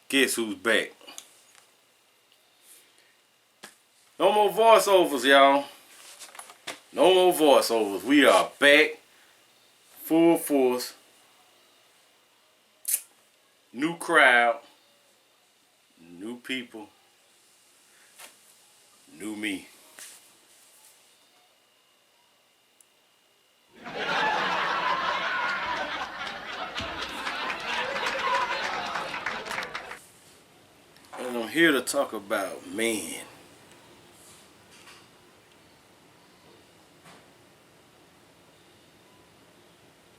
Guess who's back? No more voiceovers, y'all. No more voiceovers. We are back. Full force. New crowd. New people. New me. And I'm here to talk about man.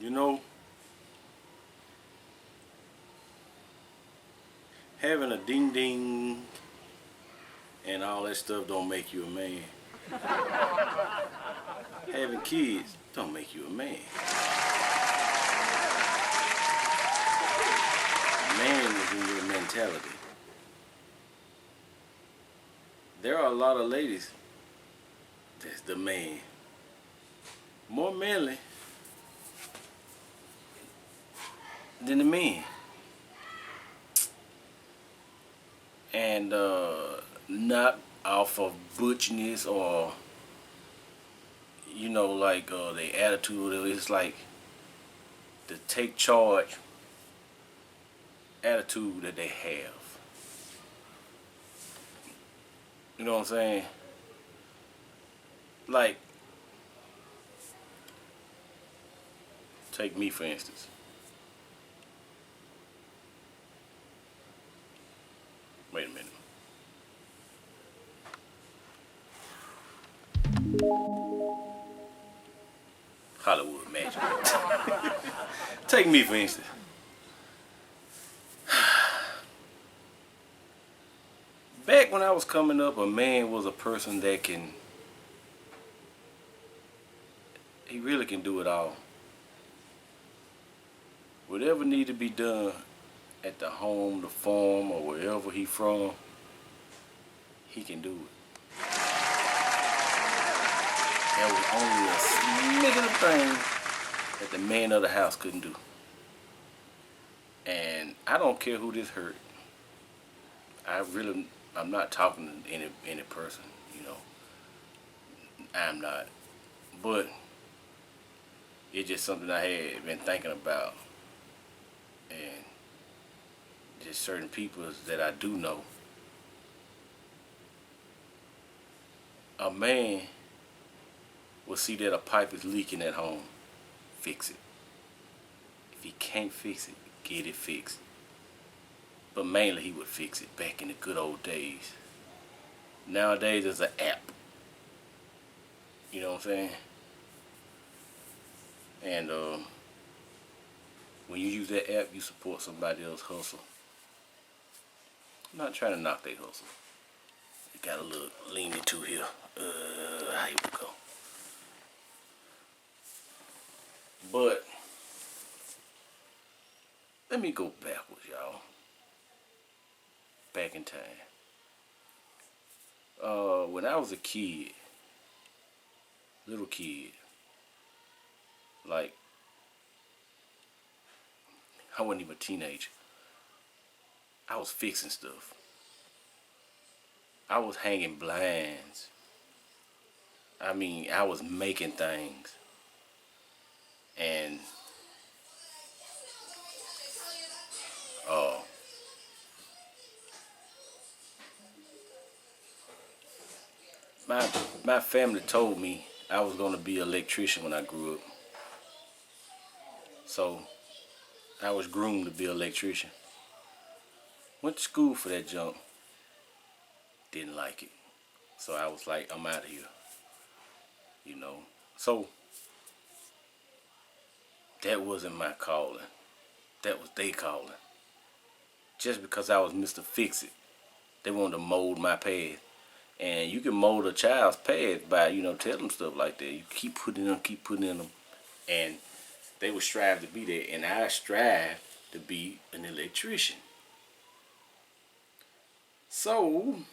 You know, having a ding ding and all that stuff don't make you a man. Having kids don't make you a man. Man is in your mentality. There are a lot of ladies that's the man. More manly than the men. And not off of butchness or like their attitude. It's like the take charge attitude that they have. You know what I'm saying? Like, take me for instance. Wait a minute. Hollywood magic. Take me for instance. Back when I was coming up, a man was a person that he really can do it all. Whatever need to be done at the home, the farm, or wherever he from, he can do it. There was only a smidgen of thing that the man of the house couldn't do. And I don't care who this hurt. I'm not talking to any person, I'm not. But it's just something I had been thinking about. And just certain people that I do know. A man will see that a pipe is leaking at home, fix it. If he can't fix it, get it fixed. But mainly he would fix it back in the good old days. Nowadays there's an app. You know what I'm saying? And when you use that app, you support somebody else's hustle. I'm not trying to knock their hustle. It got a little leaning to here. Here we go. But let me go backwards, y'all. Back in time. When I was a kid, little kid, like I wasn't even a teenager. I was fixing stuff. I was hanging blinds. I mean, I was making things. And my family told me I was gonna be an electrician when I grew up. So I was groomed to be an electrician. Went to school for that junk. Didn't like it. So I was like, I'm out of here. So that wasn't my calling. That was their calling. Just because I was Mr. Fix-It, they wanted to mold my path. And you can mold a child's path by, telling them stuff like that. You keep putting in them. And they would strive to be there. And I strive to be an electrician. So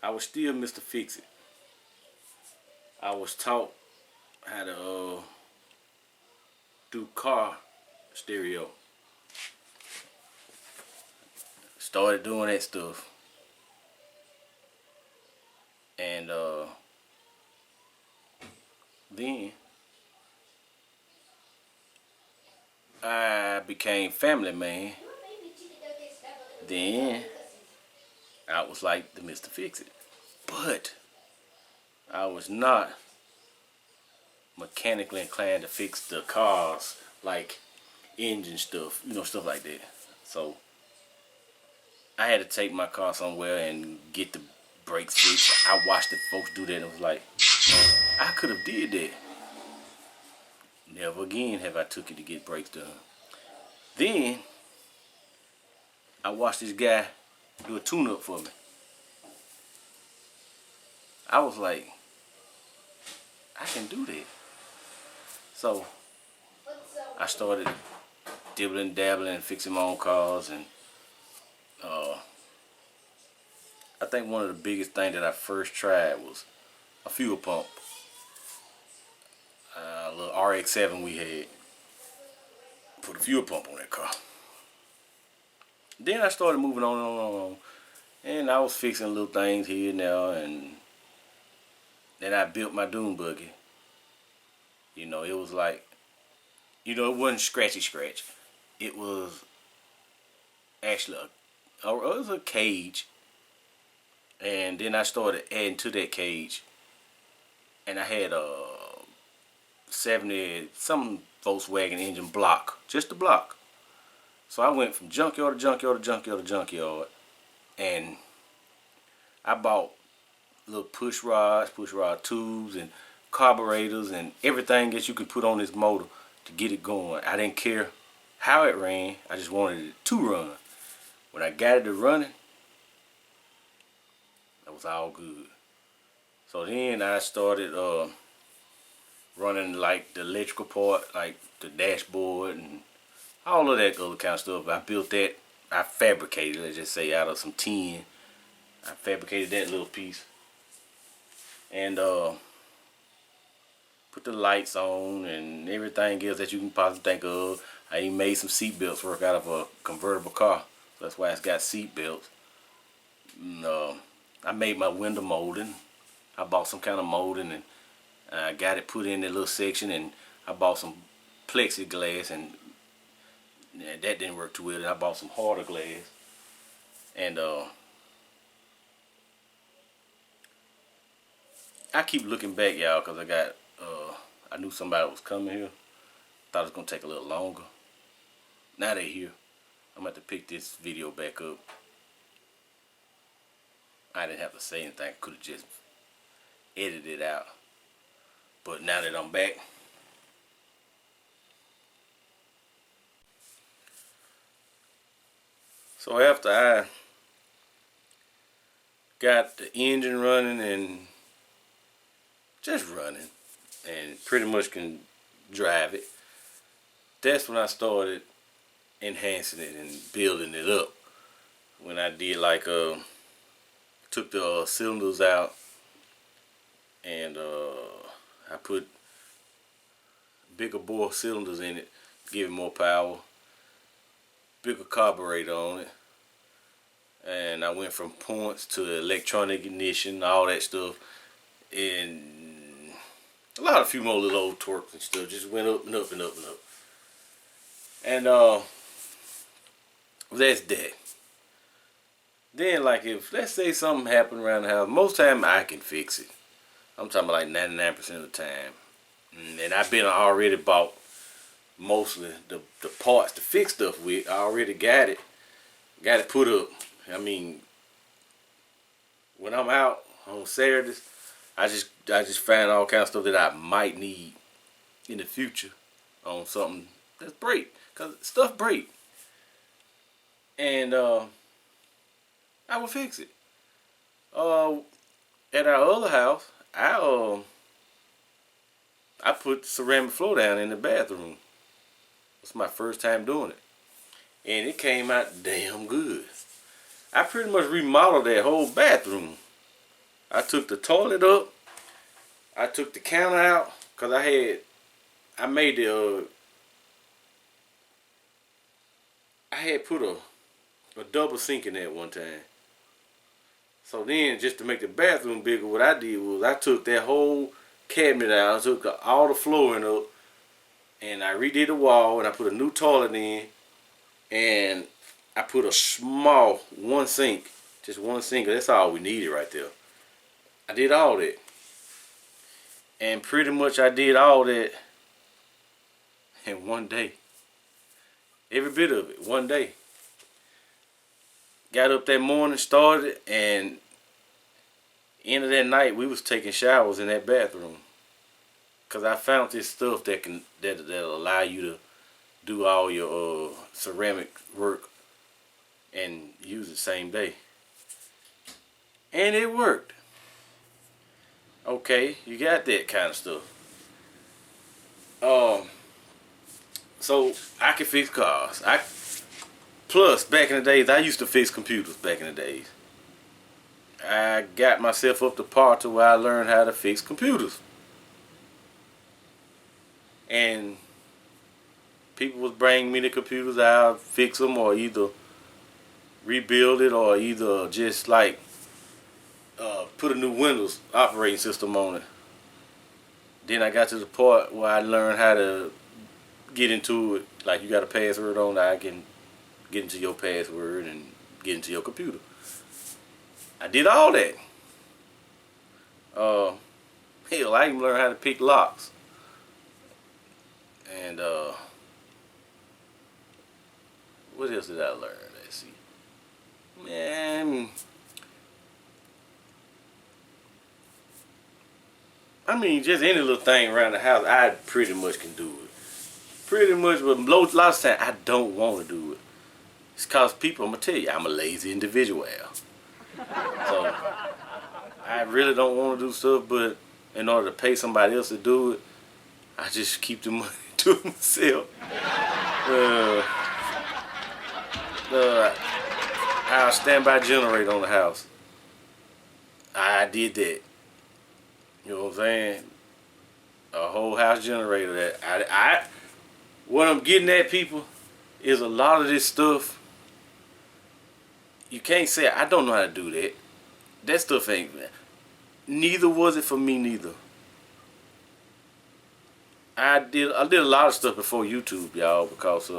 I was still Mr. Fix-It. I was taught how to do car stereo. started doing that stuff. And then I became family man. Then I was like the Mr. Fix-It. But I was not mechanically inclined to fix the cars, like engine stuff, stuff like that. So I had to take my car somewhere and get the brakes fixed. I watched the folks do that and was like, I could have did that. Never again have I took it to get brakes done. Then I watched this guy do a tune-up for me. I was like, I can do that. So I started dibbling, dabbling, and fixing my own cars, and I think one of the biggest things that I first tried was a fuel pump. A little RX-7 we had. Put a fuel pump on that car. Then I started moving on and on and on. And I was fixing little things here and there, and then I built my dune buggy. It was like, it wasn't scratch. It was actually it was a cage. And then I started adding to that cage. And I had a 70 some Volkswagen engine block, just a block. So I went from junkyard to junkyard to junkyard to junkyard, and I bought little push rod tubes and carburetors and everything that you could put on this motor to get it going. I didn't care how it ran, I just wanted it to run. When I got it to running, that was all good. So then I started running like the electrical part, like the dashboard and all of that other kind of stuff. I built that. I fabricated, let's just say, out of some tin. I fabricated that little piece and put the lights on and everything else that you can possibly think of. I even made some seat belts work out of a convertible car. So that's why it's got seat belts. And, I made my window molding. I bought some kind of molding and I got it put in that little section, and I bought some plexiglass, and that didn't work too well. And I bought some harder glass, and I keep looking back, y'all, because I knew somebody was coming here. Thought it was gonna take a little longer. Now they're here. I'm gonna have to pick this video back up. I didn't have to say anything. I could have just edited it out. But now that I'm back, so after I got the engine running and just running and pretty much can drive it, that's when I started enhancing it and building it up. When I did like took the cylinders out and I put bigger bore cylinders in it, give it more power, bigger carburetor on it, and I went from points to electronic ignition, all that stuff, and a few more little old torques and stuff. Just went up and up and up and up. And that's that. Then, like, if let's say something happened around the house, most time I can fix it. I'm talking about like 99% of the time. And I've been already bought mostly the parts to fix stuff with. I already got it put up. I mean, when I'm out on Saturdays, I just find all kinds of stuff that I might need in the future on something that's break, cause stuff break, and I will fix it. At our other house, I put ceramic floor down in the bathroom. It's my first time doing it, and it came out damn good. I pretty much remodeled that whole bathroom. I took the toilet up. I took the counter out because I had put a a double sink in there one time. So then, just to make the bathroom bigger, what I did was I took that whole cabinet out, I took all the flooring up, and I redid the wall, and I put a new toilet in, and I put a small one sink, just one sink. That's all we needed right there. I did all that, and pretty much I did all that in one day. Every bit of it, one day. Got up that morning, started, and end of that night we was taking showers in that bathroom. Cause I found this stuff that'll allow you to do all your ceramic work and use it same day. And it worked. Okay, you got that kind of stuff. So I can fix cars. Plus, back in the days, I used to fix computers back in the days. I got myself up to par to where I learned how to fix computers. And people was bringing me the computers, I'll fix them or either rebuild it or either just like put a new Windows operating system on it. Then I got to the part where I learned how to get into it. Like you got a password on it, I can get into your password and get into your computer. I did all that. Hell, I even learned how to pick locks. And what else did I learn? Let's see. Man, I mean, just any little thing around the house, I pretty much can do it. Pretty much, but a lot of times I don't want to do it. It's cause people, I'm gonna tell you, I'm a lazy individual. So I really don't want to do stuff, but in order to pay somebody else to do it, I just keep the money to it myself. Our standby generator on the house. I did that. You know what I'm saying? A whole house generator that what I'm getting at, people, is a lot of this stuff. You can't say I don't know how to do that. That stuff ain't. Neither was it for me neither. I did a lot of stuff before YouTube, y'all, because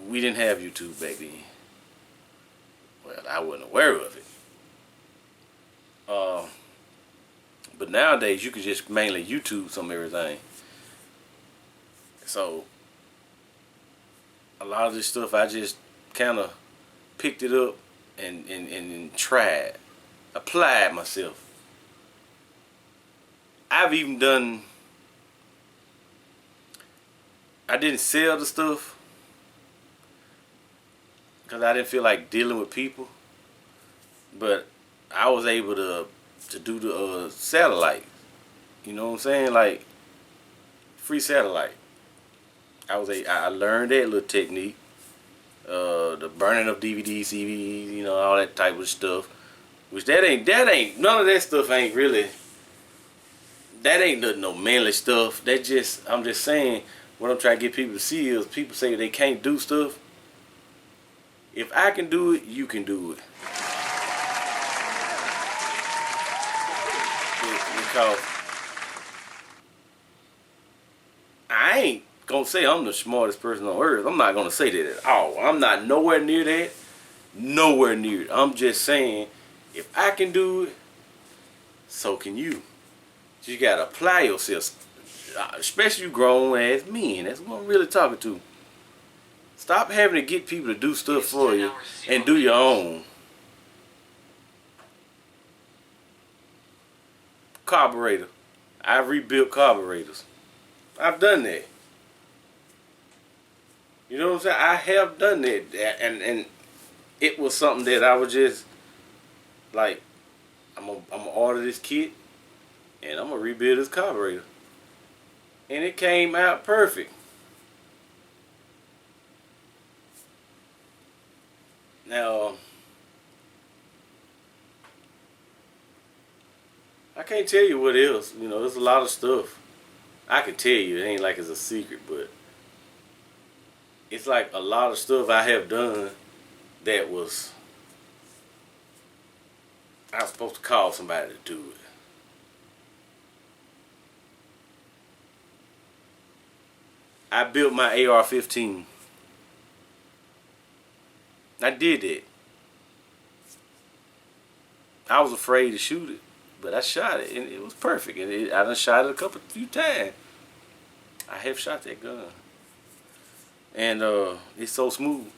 we didn't have YouTube back then. Well, I wasn't aware of it. But nowadays you can just mainly YouTube some everything. So a lot of this stuff I just kind of picked it up and tried, applied myself. I've even done. I didn't sell the stuff because I didn't feel like dealing with people, but I was able to do the satellite. You know what I'm saying? Like free satellite. I learned that little technique. The burning of DVDs, CVs, you know, all that type of stuff. Which that ain't none of that stuff ain't really. That ain't no manly stuff. I'm just saying. What I'm trying to get people to see is people say they can't do stuff. If I can do it, you can do it. Because I ain't gonna say I'm the smartest person on earth. I'm not gonna say that at all. I'm not nowhere near that. Nowhere near it. I'm just saying, if I can do it, so can you. You gotta apply yourself. Especially you grown ass men. That's what I'm really talking to. Stop having to get people to do stuff for you and do your own. Carburetor. I've rebuilt carburetors. I've done that. You know what I'm saying? I have done that, and it was something that I was just like, I'm gonna order this kit, and I'm gonna rebuild this carburetor. And it came out perfect. Now, I can't tell you what else. You know, there's a lot of stuff. I can tell you, it ain't like it's a secret, but it's like a lot of stuff I have done that was, I was supposed to call somebody to do it. I built my AR-15. I did that. I was afraid to shoot it, but I shot it, and it was perfect. And I done shot it a few times. I have shot that gun, and it's so smooth.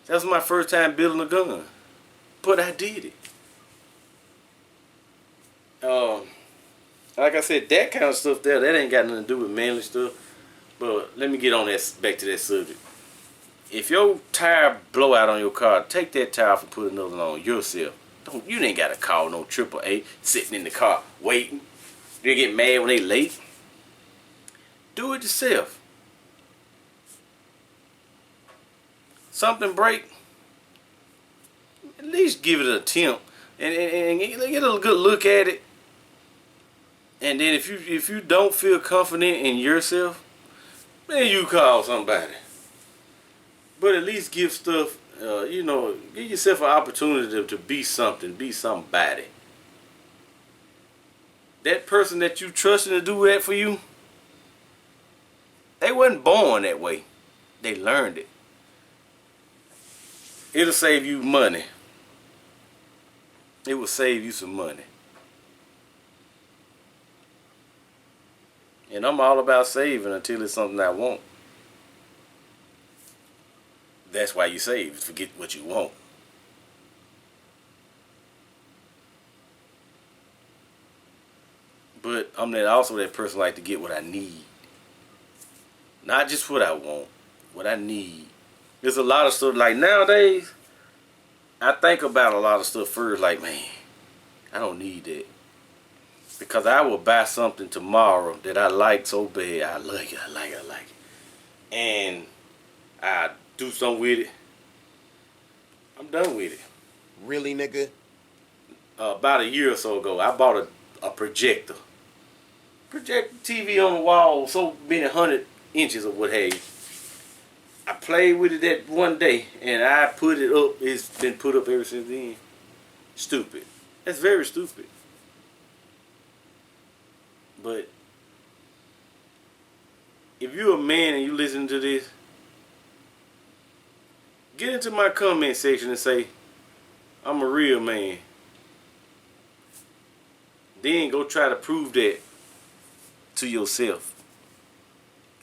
That was my first time building a gun, but I did it. Like I said, that kind of stuff there, that ain't got nothing to do with manly stuff. But let me get on that, back to that subject. If your tire blow out on your car, take that tire off and put another one on yourself. You ain't got to call no AAA sitting in the car waiting. They get mad when they late. Do it yourself. Something break, at least give it an attempt and get a good look at it. And then if you don't feel confident in yourself, then you call somebody. But at least give stuff, give yourself an opportunity to be something, be somebody. That person that you trusted to do that for you, they wasn't born that way. They learned it. It'll save you money. It will save you some money. And I'm all about saving until it's something I want. That's why you save. Forget what you want. But I'm also that person like to get what I need. Not just what I want. What I need. There's a lot of stuff, like nowadays, I think about a lot of stuff first, like, man, I don't need that. Because I will buy something tomorrow that I like so bad. I like it. And I do something with it. I'm done with it. Really, nigga? About a year or so ago, I bought a projector. Projector TV on the wall, so many 100 inches of what have you. I played with it that one day, and I put it up. It's been put up ever since then. Stupid. That's very stupid. But if you're a man and you listen to this, get into my comment section and say, I'm a real man. Then go try to prove that to yourself.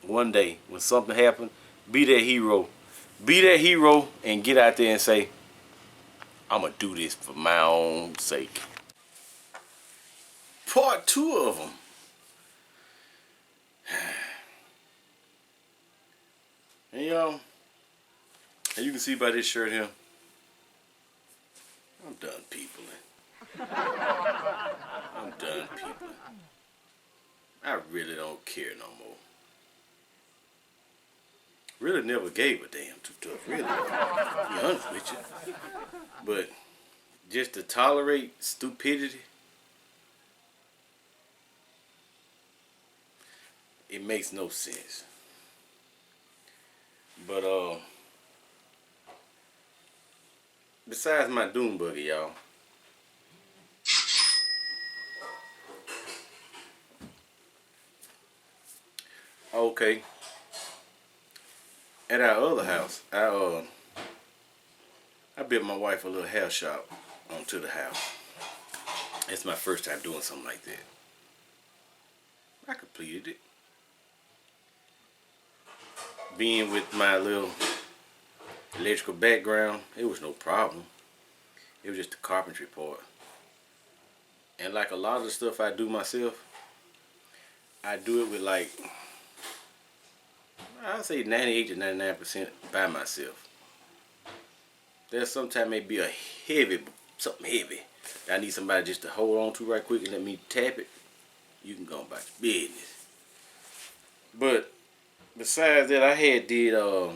One day, when something happens, be that hero. Be that hero and get out there and say, I'm going to do this for my own sake. Part 2 of them. And y'all, and you can see by this shirt here, I'm done peopling. I'm done peopling. I really don't care no more. Really never gave a damn too tough, really. To be honest with you. But just to tolerate stupidity, it makes no sense. But besides my doom buggy, y'all, okay, at our other house, I built my wife a little hair shop onto the house. It's my first time doing something like that. I completed it. Being with my little electrical background, it was no problem. It was just the carpentry part. And like a lot of the stuff I do myself, I do it with like, I'd say 98 to 99% by myself. There's sometimes may be a something heavy that I need somebody just to hold on to right quick and let me tap it. You can go about your business. But besides that, I had did a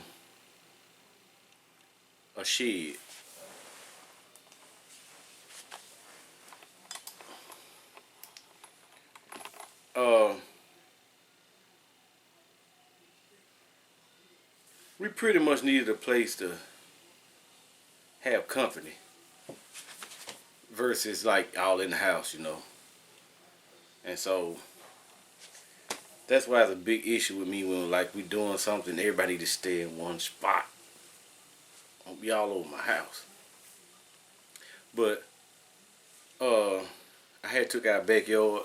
shed. We pretty much needed a place to have company versus like all in the house, you know. And so that's why it's a big issue with me when like we doing something, everybody just stay in one spot. Don't be all over my house. But I had took our backyard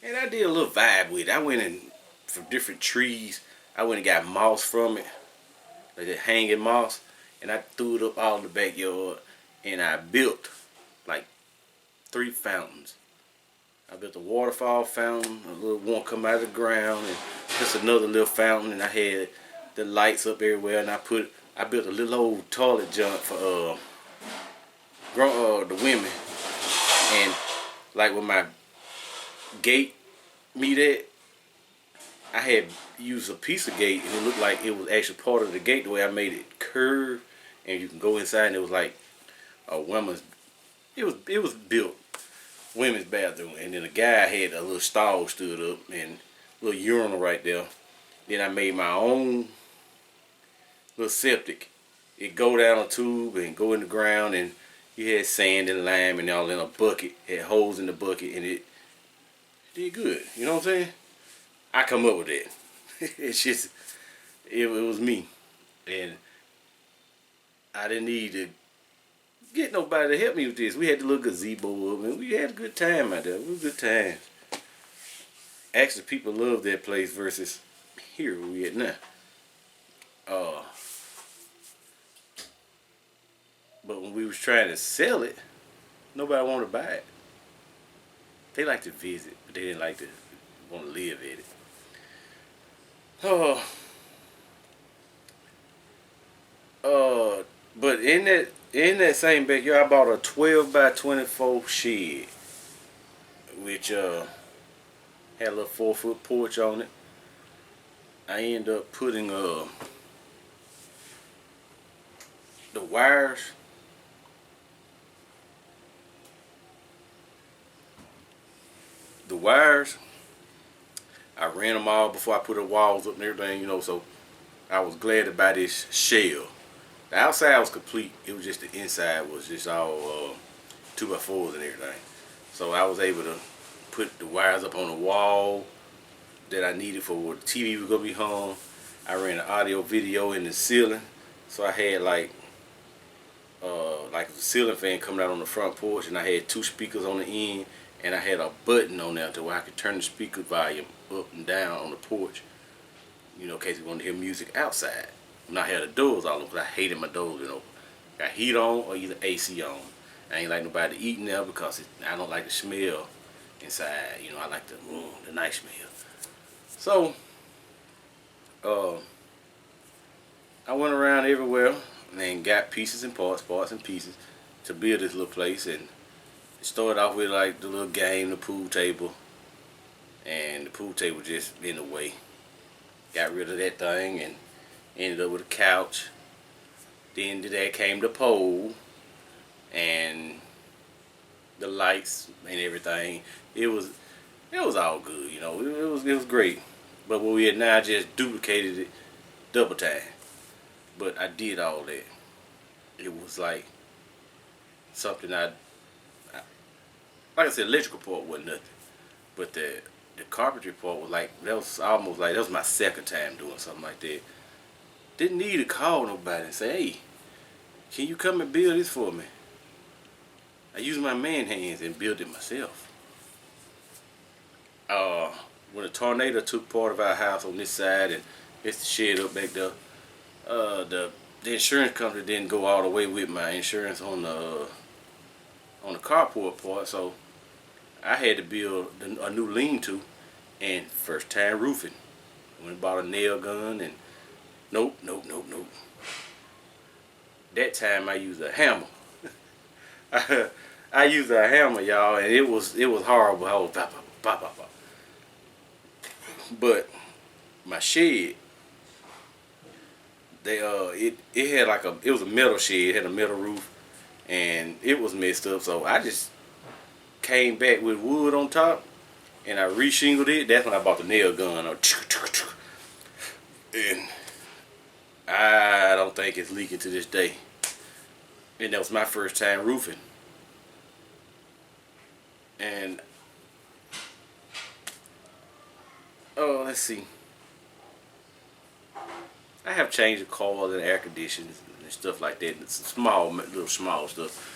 and I did a little vibe with it. I went in from different trees. I went and got moss from it, like that hanging moss, and I threw it up all in the backyard. And I built like 3 fountains. I built a waterfall fountain, a little one come out of the ground, and just another little fountain. And I had the lights up everywhere. And I built a little old toilet jump for the women. And like with my gate meet at, I had used a piece of gate, and it looked like it was actually part of the gate the way I made it curve, and you can go inside, and it was like a woman's. It was built women's bathroom, and then the guy had a little stall stood up and a little urinal right there. Then I made my own little septic. It go down a tube and go in the ground, and you had sand and lime and all in a bucket. It had holes in the bucket, and it did good. You know what I'm saying? I come up with that. It's just, it was me. And I didn't need to get nobody to help me with this. We had the little gazebo up, and we had a good time out there. It was a good time. Actually, people love that place versus here where we at now. But when we was trying to sell it, nobody wanted to buy it. They like to visit, but they didn't like to want to live in it. But in that same backyard, I bought a 12 by 24 shed, which had a little 4-foot porch on it. I ended up putting the wires. I ran them all before I put the walls up and everything, you know, so I was glad to buy this shell. The outside was complete. It was just the inside was just all 2x4s and everything. So I was able to put the wires up on the wall that I needed for where the TV was going to be hung. I ran an audio video in the ceiling. So I had like a ceiling fan coming out on the front porch, and I had 2 speakers on the end, and I had a button on there to where I could turn the speaker volume up and down on the porch, you know, in case you wanted to hear music outside. When I had the doors all open, because I hated my doors being open. Got heat on or either AC on. I ain't like nobody to eat in there because I don't like the smell inside. You know, I like the nice smell. So, I went around everywhere and got pieces and parts and pieces to build this little place. And it started off with like the little game, the pool table. And the pool table just in the way. Got rid of that thing and ended up with a couch. Then to that came the pole and the lights and everything. It was all good, you know. It was great. But what we had now just duplicated it double time. But I did all that. It was like something like I said, electrical part wasn't nothing. But the carpentry part was like, that was my second time doing something like that. Didn't need to call nobody and say, hey, can you come and build this for me? I used my man hands and built it myself. When a tornado took part of our house on this side and it's the shed up back there, the insurance company didn't go all the way with my insurance on the carport part, so I had to build a new lean-to and first time roofing. Went and bought a nail gun and nope. That time I used a hammer. I used a hammer, y'all, and it was horrible. I was pop. But my shed, it had it was a metal shed, it had a metal roof, and it was messed up. So I just came back with wood on top, and I reshingled it. That's when I bought the nail gun. And I don't think it's leaking to this day. And that was my first time roofing. And oh, let's see. I have changed the coils and air conditioners and stuff like that. It's small, little small stuff.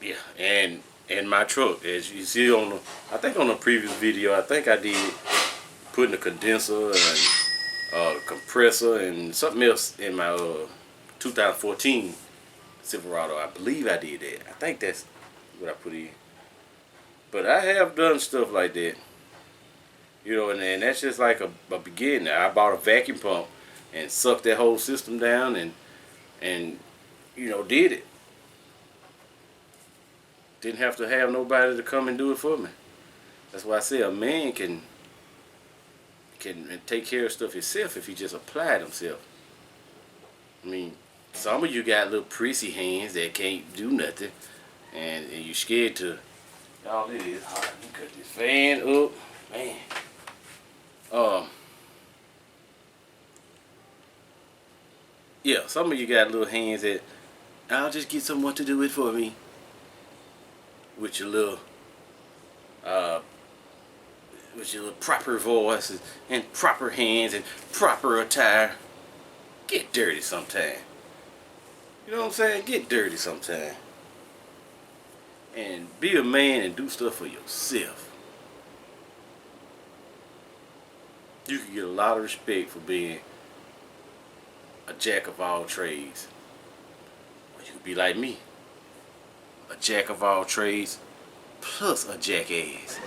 Yeah, and my truck, as you see on the, I think on the previous video, I think I did putting a condenser and compressor and something else in my 2014 Silverado. I believe I did that. I think that's what I put in. But I have done stuff like that. You know, and that's just like a beginning. I bought a vacuum pump and sucked that whole system down and you know, did it. Didn't have to have nobody to come and do it for me. That's why I say a man can take care of stuff himself if he just applied himself. I mean, some of you got little prissy hands that can't do nothing, and you're scared to. Y'all, it is hot. Let me cut this fan up, man. Yeah, some of you got little hands that I'll just get someone to do it for me. With your little proper voice and proper hands and proper attire. Get dirty sometime. You know what I'm saying? Get dirty sometime. And be a man and do stuff for yourself. You can get a lot of respect for being a jack of all trades. Or you could be like me. A jack of all trades plus a jackass.